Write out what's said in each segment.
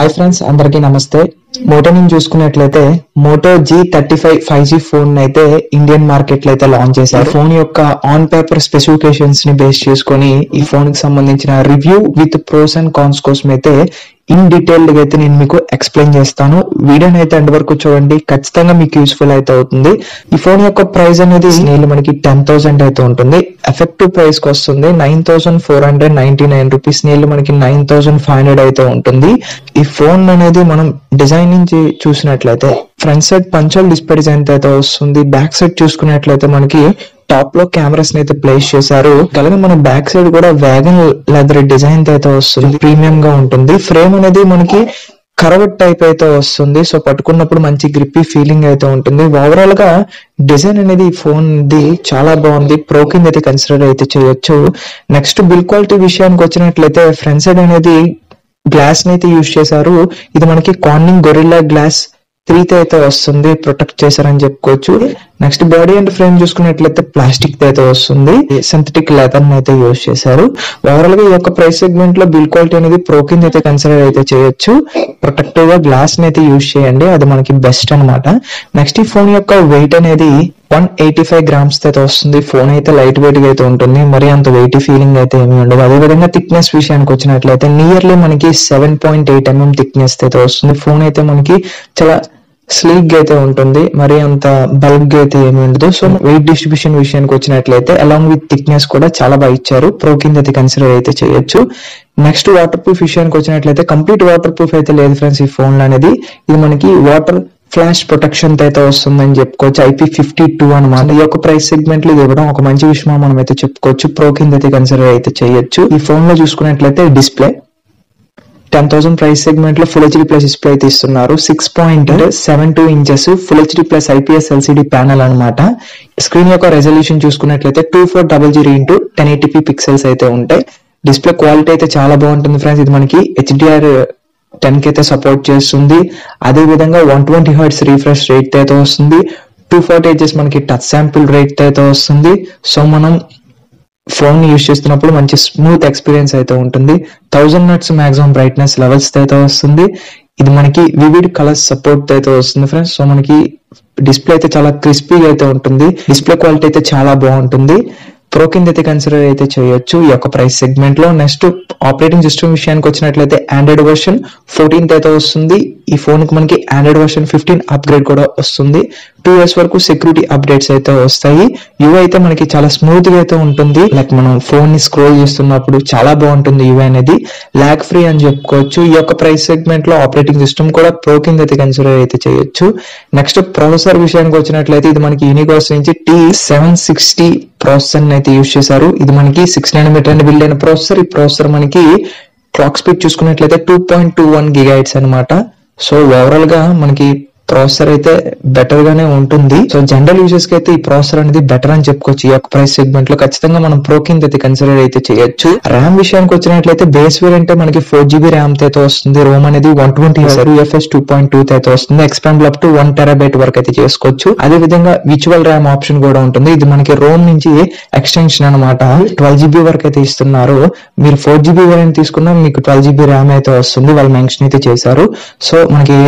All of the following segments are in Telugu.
హాయ్ ఫ్రెండ్స్, అందరికీ నమస్తే. మోటో నుంచి చూసుకున్నట్లయితే మోటో G35 5G ఫోన్ అయితే ఇండియన్ మార్కెట్ లో అయితే లాంచ్ చేశారు. ఫోన్ యొక్క ఆన్ పేపర్ స్పెసిఫికేషన్స్ ని బేస్ చేసుకొని ఈ ఫోన్ కి సంబంధించిన review with pros and cons కోసం అయితే ఇన్ డీటెయిల్డ్ గా అయితే నేను మీకు ఎక్స్ప్లెయిన్ చేస్తాను. వీడియోని అయితే ఎండ్ వరకు చూడండి, ఖచ్చితంగా మీకు యూస్ఫుల్ అయితే అవుతుంది. ఈ ఫోన్ యొక్క ప్రైస్ అనేది మనకి 10,000 అయితే ఉంటుంది. ఎఫెక్టివ్ ప్రైస్ కి వస్తుంది 9,499 రూపీస్. మనకి 9,500 అయితే ఉంటుంది. ఈ ఫోన్ అనేది మనం డిజైన్ నుంచి చూసినట్లయితే ఫ్రంట్ సైడ్ పంచల్ డిస్ప్లే డిజైన్ అయితే వస్తుంది. బ్యాక్ సైడ్ చూసుకున్నట్లయితే మనకి టాప్ లో కెమెరాస్ అయితే ప్లేస్ చేశారు. అలాగే మన బ్యాక్ సైడ్ కూడా వ్యాగన్ లెదర్ డిజైన్ అయితే వస్తుంది, ప్రీమియం గా ఉంటుంది. ఫ్రేమ్ అనేది మనకి కర్వ్డ్ టైప్ అయితే వస్తుంది. సో పట్టుకున్నప్పుడు మంచి గ్రిప్పీ ఫీలింగ్ అయితే ఉంటుంది. ఓవరాల్ గా డిజైన్ అనేది ఈ ఫోన్ చాలా బాగుంది. ప్రో కింద అయితే కన్సిడర్ అయితే చేయొచ్చు. నెక్స్ట్ బిల్ క్వాలిటీ విషయానికి వచ్చినట్లయితే ఫ్రంట్ సైడ్ అనేది గ్లాస్ ని అయితే యూజ్ చేశారు. ఇది మనకి కార్నింగ్ గొరిల్లా గ్లాస్ 3 అయితే వస్తుంది, ప్రొటెక్ట్ చేశారని చెప్పుకోవచ్చు. నెక్స్ట్ బాడీ అండ్ ఫ్రేమ్ చూసుకున్నట్లయితే ప్లాస్టిక్ అయితే వస్తుంది, సింథటిక్ లెదర్ అయితే యూజ్ చేశారు. ఓవరాల్ గా ఈ యొక్క ప్రైస్ సెగ్మెంట్ లో బిల్ క్వాలిటీ అనేది ప్రో కింద అయితే కన్సిడర్ అయితే చేయొచ్చు. ప్రొటెక్టివ్ గా గ్లాస్ ని అయితే యూజ్ చేయండి, అది మనకి బెస్ట్ అనమాట. నెక్స్ట్ ఈ ఫోన్ యొక్క వెయిట్ అనేది 185 గ్రామ్స్ అయితే వస్తుంది. ఫోన్ అయితే లైట్ వెయిట్ గా అయితే ఉంటుంది, మరి అంత వెయిట్ ఫీలింగ్ అయితే ఏమి ఉండదు. అదేవిధంగా థిక్నెస్ విషయానికి వచ్చినట్లయితే నియర్లీ మనకి 7.8 mm థిక్నెస్ అయితే వస్తుంది. ఫోన్ అయితే మనకి చాలా స్లీక్ గా అయితే ఉంటుంది, మరి అంత బల్క్ గా అయితే ఏమి ఉండదు. సో వెయిట్ డిస్ట్రిబ్యూషన్ విషయానికి వచ్చినట్లయితే అలాంగ్ విత్ థిక్నెస్ కూడా చాలా బాగా ఇచ్చారు. ప్రో కింద అయితే కన్సిడర్ అయితే చేయొచ్చు. నెక్స్ట్ వాటర్ ప్రూఫ్ విషయానికి వచ్చినట్లయితే కంప్లీట్ వాటర్ ప్రూఫ్ అయితే లేదు ఫ్రెండ్స్ ఈ ఫోన్ అనేది. ఇది మనకి వాటర్ ఫ్లాష్ ప్రొటెక్షన్ అయితే వస్తుందని చెప్పుకోవచ్చు, IP52 అనమాట. ఈ యొక్క ప్రైస్ సెగ్మెంట్ లో ఇది ఇవ్వడం ఒక మంచి విషయం మనం అయితే చెప్పుకోవచ్చు. ప్రో కింద అయితే కన్సిడర్ అయితే చేయొచ్చు. ఈ ఫోన్ లో చూసుకున్నట్లయితే డిస్ప్లే 10,000 ప్రైస్ సెగ్మెంట్ లో ఫుల్ HD ప్లస్ డిస్ప్లే అయితే ఇస్తున్నారు. 6.72 inches full HD plus IPS LCD panel అనమాట. స్క్రీన్ యొక్క రెజల్యూషన్ చూసుకున్నట్లయితే 2400 x 1080p పిక్సెల్స్ అయితే ఉంటాయి. డిస్ప్లే క్వాలిటీ అయితే చాలా బాగుంటుంది ఫ్రెండ్స్. ఇది మనకి HDR10 కి అయితే సపోర్ట్ చేస్తుంది. అదే విధంగా 120 Hz రిఫ్రెష్ రేట్ అయితే వస్తుంది. 240 Hz మనకి టచ్ శాంపిల్ రేట్ అయితే వస్తుంది. సో మనం ఫోన్ ని యూజ్ చేస్తున్నప్పుడు మంచి స్మూత్ ఎక్స్పీరియన్స్ అయితే ఉంటుంది. 1000 nits మాక్సిమం బ్రైట్నెస్ లెవెల్స్ అయితే వస్తుంది. ఇది మనకి వివిడ్ కలర్స్ సపోర్ట్ అయితే వస్తుంది ఫ్రెండ్స్. సో మనకి డిస్ప్లే అయితే చాలా క్రిస్పీగా అయితే ఉంటుంది. డిస్ప్లే క్వాలిటీ అయితే చాలా బాగుంటుంది. ప్రో కింద అయితే కన్సిడర్ అయితే చేయొచ్చు ఈ యొక్క ప్రైస్ సెగ్మెంట్ లో. నెక్స్ట్ ఆపరేటింగ్ సిస్టమ్ విషయానికి వచ్చినట్లయితే ఆండ్రాయిడ్ వర్షన్ 14 అయితే వస్తుంది. ఈ ఫోన్ కి మనకి ఆండ్రాయిడ్ వర్షన్ 15 అప్గ్రేడ్ కూడా వస్తుంది. 2 years వరకు సెక్యూరిటీ అప్డేట్స్ అయితే వస్తాయి. యూఐ అయితే మనకి చాలా స్మూత్ గా అయితే ఉంటుంది. లైక్ మనం ఫోన్ ని స్క్రోల్ చేస్తున్నప్పుడు చాలా బాగుంటుంది. యూఐ అనేది లాగ్ ఫ్రీ అని చెప్పుకోవచ్చు. ఈ యొక్క ప్రైస్ సెగ్మెంట్ లో ఆపరేటింగ్ సిస్టమ్ కూడా ప్రో కింద అయితే కన్సిడర్ అయితే చేయొచ్చు. నెక్స్ట్ ప్రాసెసర్ విషయానికి వచ్చినట్లయితే ఇది మనకి యూనికాస్ నుంచి T760 ప్రాసెసర్ అయితే యూజ్ చేశారు. ఇది మనకి 6 nm బిల్డ్ అయిన ప్రాసెసర్. ఈ ప్రాసెసర్ మనకి క్లాక్ స్పీడ్ చూసుకున్నట్లయితే 2.21 GHz అనమాట. సో ఓవరాల్ గా మనకి ప్రాసెసర్ అయితే బెటర్ గానే ఉంటుంది. సో జనరల్ యూజర్స్ కి అయితే ఈ ప్రాసెసర్ అనేది బెటర్ అని చెప్పుకోవచ్చు. ఈ యొక్క ప్రైస్ సెగ్మెంట్ లో ఖచ్చితంగా మనం ప్రో కింద అయితే కన్సిడర్ అయితే చేయొచ్చు. ర్యామ్ విషయానికి వచ్చినట్లయితే బేస్ వేరియంట్ మనకి 4GB ర్యామ్ అయితే వస్తుంది. రోమ్ అనేది 120 UFS 2.2 అయితే వస్తుంది. ఎక్స్పాండబుల్ అప్ టు 1 TB వరకు అయితే చేసుకోవచ్చు. అదే విధంగా విచువల్ ర్యామ్ ఆప్షన్ కూడా ఉంటుంది. ఇది మనకి రోమ్ నుంచి ఎక్స్టెన్షన్ అనమాట. 12GB వరకు అయితే ఇస్తున్నారు. మీరు 4GB వేరియంట్ తీసుకున్నా మీకు 12GB ర్యామ్ అయితే వస్తుంది, వాళ్ళు మెన్షన్ అయితే చేశారు. సో మనకి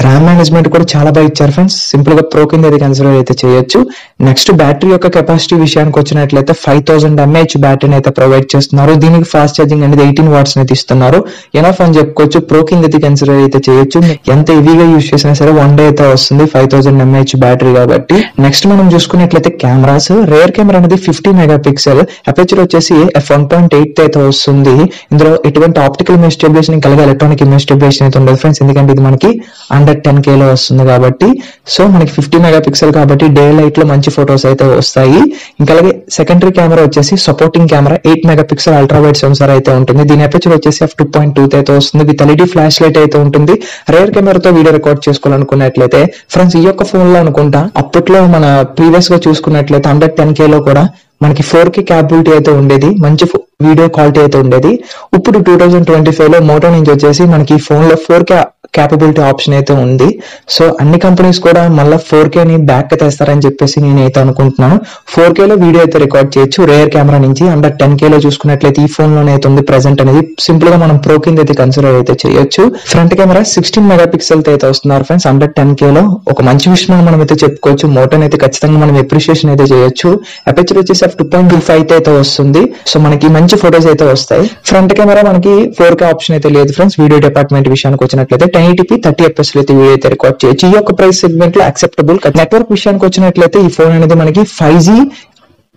ర్యామ్ మేనేజ్మెంట్ కూడా చాలా బాగా ఇచ్చారు ఫ్రెండ్స్. సింపుల్ గా ప్రో కింద అయితే కన్సిడర్ అయితే చేయొచ్చు. నెక్స్ట్ బ్యాటరీ యొక్క కెపాసిటీ విషయానికి వచ్చినట్లయితే 5000 mAh బ్యాటరీని అయితే ప్రొవైడ్ చేస్తున్నారు. దీనికి ఫాస్ట్ ఛార్జింగ్ అనేది 18 watts అయితే ఇస్తున్నారు. ఎనఫ్ అని చెప్పుకోవచ్చు. ప్రో కింద అయితే కన్సిడర్ అయితే చేయొచ్చు. ఎంత హెవీగా యూజ్ చేసినా సరే 1 day అయితే వస్తుంది 5000 mAh బ్యాటరీ కాబట్టి. నెక్స్ట్ మనం చూసుకున్నట్లయితే కెమెరాస్, రేర్ కెమెరా అనేది 50 MP, అపర్చర్ వచ్చేసి f1.8 అయితే వస్తుంది. ఇందులో ఎటువంటి ఆప్టికల్ ఇమేజ్ స్టెబిలైజేషన్ అలాగే ఎలక్ట్రానిక్ ఇమేజ్ స్టెబిలైజేషన్ అయితే ఉండదు ఫ్రెండ్స్, ఎందుకంటే ఇది మనకి అండర్ 10K లో వస్తుంది కాబట్టి. సో మనకి 50 MP కాబట్టి డే లైట్ లో మంచి ఫొటోస్ అయితే వస్తాయి. ఇంకా అలాగే సెకండరీ కెమెరా వచ్చేసి supporting camera 8 MP ultra wide sensor అయితే ఉంటుంది. దీని అపర్చర్ వచ్చేసి f2.2 అయితే వస్తుంది. విత్ LED ఫ్లాష్ లైట్ అయితే ఉంటుంది. రేర్ కెమెరాతో వీడియో రికార్డ్ చేసుకోవాలనుకున్నట్లయితే ఫ్రెండ్స్ ఈ యొక్క ఫోన్ లో అనుకుంటా అప్పట్లో మన ప్రీవియస్ గా చూసుకున్నట్లయితే అండర్ 10K లో కూడా మనకి 4K క్యాపబిలిటీ అయితే ఉండేది, మంచి వీడియో క్వాలిటీ అయితే ఉండేది. ఇప్పుడు 2025 లో మోటో నుంచి వచ్చేసి మనకి ఫోన్ లో 4K క్యాపబిలిటీ ఆప్షన్ అయితే ఉంది. సో అన్ని కంపెనీస్ కూడా మళ్ళీ 4K ని బ్యాక్ తెస్తారని చెప్పేసి నేనైతే అనుకుంటున్నాను. 4K లో వీడియో అయితే రికార్డ్ చేయొచ్చు రేర్ కెమెరా నుంచి. అండర్ 10K లో చూసుకున్నట్లయితే ఈ ఫోన్ లోనే అయితే ఉంది ప్రెసెంట్ అనేది. సింపుల్ గా మనం ప్రో కింద అయితే కన్సిడర్ అయితే చేయొచ్చు. ఫ్రంట్ కెమెరా 16 మెగాపిక్సెల్ అయితే వస్తున్నారు ఫ్రెండ్స్ అండర్ 10K లో. ఒక మంచి విషయం మనం అయితే చెప్పుకోవచ్చు. మోటోని అయితే ఖచ్చితంగా మనం అప్రిషియేషన్ అయితే చేయొచ్చు. అపర్చర్ వచ్చేసి 2.25 అయితే వస్తుంది. సో మనకి మంచి ఫొటోస్ అయితే వస్తాయి. ఫ్రంట్ కెమెరా మనకి 4K ఆప్షన్ అయితే లేదు ఫ్రెండ్స్. వీడియో డిపార్ట్మెంట్ విషయానికి వచ్చినట్లయితే 1080p 30fps లో అయితే వీడియో అయితే రికార్డ్ చేయొచ్చు. ఈ యొక్క ప్రైస్ సెగ్మెంట్ లో అక్సెప్టబుల్. నెట్వర్క్ విషయానికి వచ్చినట్లయితే ఈ ఫోన్ అనేది మనకి 5G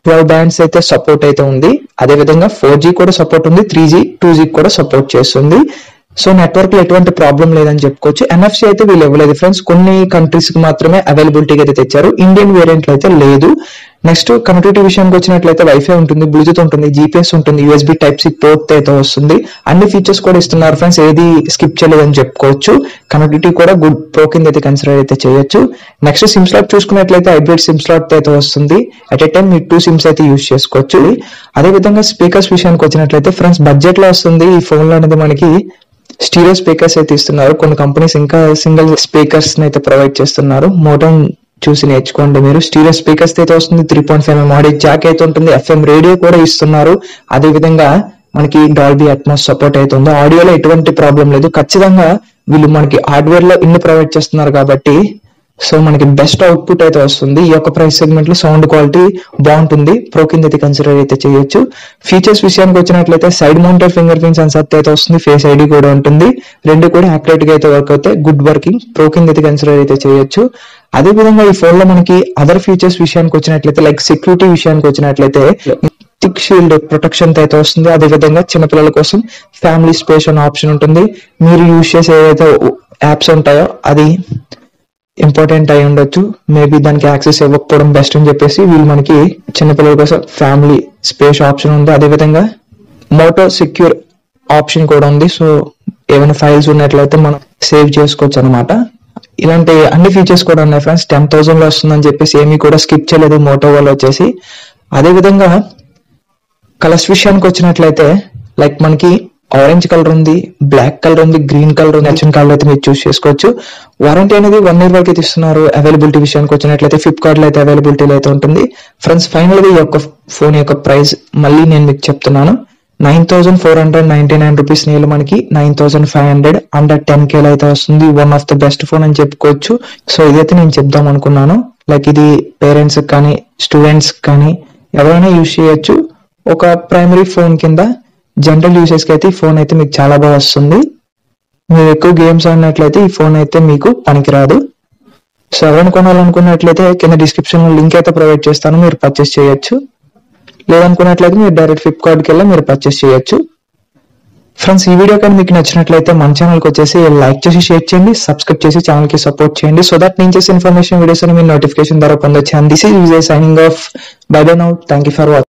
12 బ్యాండ్స్ అయితే సపోర్ట్ అయితే ఉంది. అదే విధంగా 4G కూడా సపోర్ట్ ఉంది, 3G 2G కూడా సపోర్ట్ చేస్తుంది. సో నెట్వర్క్ లో ఎటువంటి ప్రాబ్లం లేదని చెప్పుకోవచ్చు. NFC అయితే వీళ్ళు ఇవ్వలేదు ఫ్రెండ్స్. కొన్ని కంట్రీస్ కి మాత్రమే అవైలబిలిటీగా అయితే తెచ్చారు. ఇండియన్ వేరియంట్ లో అయితే లేదు. నెక్స్ట్ కనెక్టివిటీ విషయానికి వచ్చినట్లయితే వైఫై ఉంటుంది, బ్లూటూత్ ఉంటుంది, GPS ఉంటుంది, USB Type-C పోర్ట్ అయితే వస్తుంది. అన్ని ఫీచర్స్ కూడా ఇస్తున్నారు ఫ్రెండ్స్. ఏది స్కిప్ చేయలేదని చెప్పుకోవచ్చు. కనెక్టివిటీ కూడా గుడ్ ప్రో కింద అయితే కన్సిడర్ అయితే చేయొచ్చు. నెక్స్ట్ సిమ్ స్లాట్ చూసుకున్నట్లయితే హైబ్రిడ్ సిమ్ స్లాట్ అయితే వస్తుంది. అట్ ఏ టైం మీరు 2 సిమ్స్ అయితే యూజ్ చేసుకోవచ్చు. అదే విధంగా స్పీకర్స్ విషయానికి వచ్చినట్లయితే ఫ్రెండ్స్ బడ్జెట్ లో వస్తుంది. ఈ ఫోన్ లో అనేది మనకి స్టీరియో స్పీకర్స్ అయితే ఇస్తున్నారు. కొన్ని కంపెనీస్ ఇంకా సింగిల్ స్పీకర్స్ అయితే ప్రొవైడ్ చేస్తున్నారు. మోటో చూసి నేర్చుకోండి మీరు. స్టీరియో స్పీకర్స్ అయితే వస్తుంది. 3.5mm ఆడియో జాక్ అయితే ఉంటుంది. FM రేడియో కూడా ఇస్తున్నారు. అదే విధంగా మనకి డాల్బీ అట్మాస్ సపోర్ట్ అయితే ఉంది. ఆడియోలో ఎటువంటి ప్రాబ్లం లేదు. ఖచ్చితంగా వీళ్ళు మనకి హార్డ్వేర్ లో ఇన్ని ప్రొవైడ్ చేస్తున్నారు కాబట్టి సో మనకి బెస్ట్ అవుట్పుట్ అయితే వస్తుంది. ఈ యొక్క ప్రైస్ సెగ్మెంట్ లో సౌండ్ క్వాలిటీ బాగుంటుంది. ప్రో కింద అయితే కన్సిడర్ అయితే చేయొచ్చు. ఫీచర్స్ విషయానికి వచ్చినట్లయితే side mounted finger print censor అయితే వస్తుంది. ఫేస్ ఐడి కూడా ఉంటుంది. రెండు కూడా యాక్యురేట్ గా అయితే వర్క్ అవుతాయి. Good working. ప్రో కింద అయితే కన్సిడర్ అయితే చేయొచ్చు. అదే విధంగా ఈ ఫోన్ లో మనకి అదర్ ఫీచర్స్ విషయానికి వచ్చినట్లయితే లైక్ సెక్యూరిటీ విషయానికి వచ్చినట్లయితే థిక్ షీల్డ్ ప్రొటెక్షన్ అయితే వస్తుంది. అదే విధంగా చిన్నపిల్లల కోసం ఫ్యామిలీ స్పేస్ అనే ఆప్షన్ ఉంటుంది. మీరు యూజ్ చేసే ఏదైతే యాప్స్ ఉంటాయో అది ఇంపార్టెంట్ అయి ఉండొచ్చు. మేబీ దానికి యాక్సెస్ ఇవ్వకపోవడం బెస్ట్ అని చెప్పేసి వీళ్ళు మనకి చిన్నపిల్లల కోసం ఫ్యామిలీ స్పేస్ ఆప్షన్ ఉంది. అదే విధంగా మోటో సెక్యూర్ ఆప్షన్ కూడా ఉంది. సో ఏమైనా ఫైల్స్ ఉన్నట్లయితే మనం సేవ్ చేసుకోవచ్చు అనమాట. ఇలాంటి అన్ని ఫీచర్స్ కూడా ఉన్నాయి ఫ్రెండ్స్. 10,000 లో వస్తుందని చెప్పేసి ఏమీ కూడా స్కిప్ చేయలేదు మోటో వాళ్ళు వచ్చేసి. అదే విధంగా కలర్స్ విషయానికి వచ్చినట్లయితే లైక్ మనకి ఆరెంజ్ కలర్ ఉంది, బ్లాక్ కలర్ ఉంది, గ్రీన్ కలర్ ఉంది. నచ్చిన కలర్ అయితే మీరు చూస్ చేసుకోవచ్చు. వారంటీ అనేది 1 year వరకు అయితే ఇస్తున్నారు. అవైలబిలిటీ విషయానికి వచ్చినట్లయితే ఫ్లిప్కార్ట్ లో అయితే అవైలబిలిటీలో అయితే ఉంటుంది. ఫ్రెండ్స్ ఫైనల్ గా ఈ యొక్క ఫోన్ యొక్క ప్రైస్ మళ్ళీ నేను మీకు చెప్తున్నాను. 9,499 రూపీస్ నేలు మనకి 9,500 అండర్ 10K లో అయితే వస్తుంది. One of the best phone అని చెప్పుకోవచ్చు. సో ఇదైతే నేను చెప్దాం అనుకున్నాను. లైక్ ఇది పేరెంట్స్ కానీ స్టూడెంట్స్ కానీ ఎవరైనా యూజ్ చేయొచ్చు. ఒక ప్రైమరీ ఫోన్ కింద జనరల్ యూసేజ్ కి అయితే ఈ ఫోన్ అయితే మీకు చాలా బాగా వస్తుంది. మీరు ఎక్కువ గేమ్స్ ఆడినట్లయితే ఈ ఫోన్ అయితే మీకు పనికిరాదు. సో ఎవరైనా కొనాలనుకున్నట్లయితే కింద డిస్క్రిప్షన్ లో లింక్ అయితే ప్రొవైడ్ చేస్తాను. మీరు పర్చేస్ చేయొచ్చు. లేదనుకున్నట్లయితే మీరు డైరెక్ట్ ఫ్లిప్కార్ట్కి వెళ్ళి మీరు పర్చేస్ చేయొచ్చు. ఫ్రెండ్స్ ఈ వీడియో కానీ మీకు నచ్చినట్లయితే మన ఛానల్కి వచ్చేసి లైక్ చేసి షేర్ చేయండి, సబ్స్క్రైబ్ చేసి ఛానల్ కి సపోర్ట్ చేయండి. సో దట్ నేను చేసే ఇన్ఫర్మేషన్ వీడియోస్ అని మీరు నోటిఫికేషన్ ద్వారా పొందొచ్చు. And this is Vijay signing off. By by now. Thank you for watching.